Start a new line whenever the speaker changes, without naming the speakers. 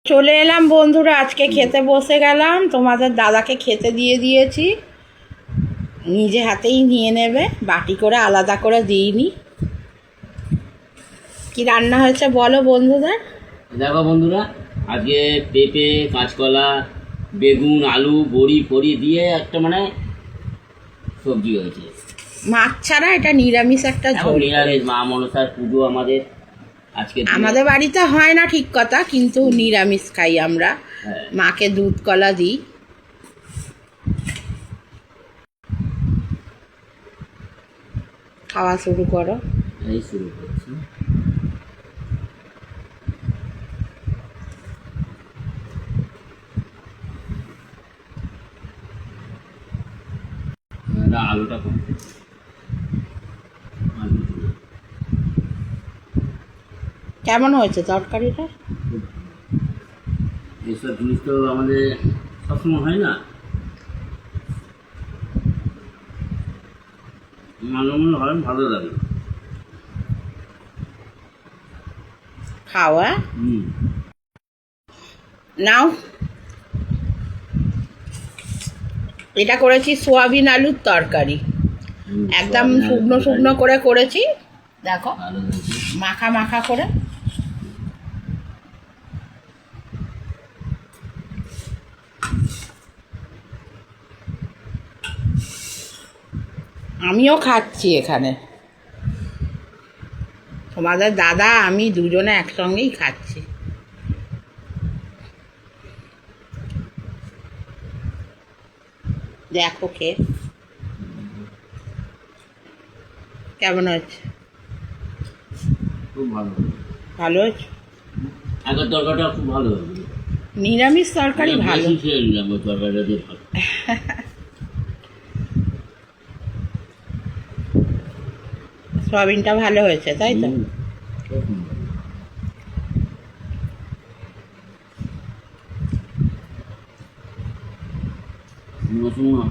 চলে এলাম বন্ধুরা, আজকে খেতে বসে গেলাম। তোমাদের দাদাকে খেতে দিয়ে দিয়েছি, নিজে হাতেই নিয়ে নেবে, বাটি করে আলাদা করে দিইনি। কি রান্না হয়েছে বলো বন্ধুদের।
দেখো বন্ধুরা, আজকে পেঁপে, কাঁচকলা, বেগুন, আলু, বড়ি ফড়ি দিয়ে একটা সবজি হয়েছে।
মাছ ছাড়া এটা নিরামিষ একটা ঝোল।
নিরামিষ, মা মনসার পুজো আমাদের আজকে।
আমাদের বাড়িতে হয় না ঠিক কথা, কিন্তু নিরামিষ খাই আমরা। মাকে দুধ কলা দিই। খাওয়া শুরু করো।
এই শুরু করছি। আলুটা কম,
কেমন হয়েছে তরকারিটা?
এইসব জিনিস তো আমাদের সবসময় হয় না, মাঝে মাঝে হয়, ভালো লাগে।
খাওয়া নাও। এটা করেছি সোয়াবিন আলুর তরকারি, একদম শুকনো শুকনো করে করেছি। দেখো, মাখা মাখা করে। আমিও খাচ্ছি এখানে, তোমাদের দাদা আমি দুজনে একসঙ্গেই খাচ্ছি। দেখো খেয়ে কেমন হয়েছে?
খুব ভালো,
ভালো হয়েছে।
আগের তরকারিটা খুব ভালো হয়েছে।
নিরামিষ তরকারি ভালো।
তরকারিটা দিয়ে ভালো।
সয়াবিনটা ভালো হয়েছে, তাই তো?
সুন্দর সুন্দর।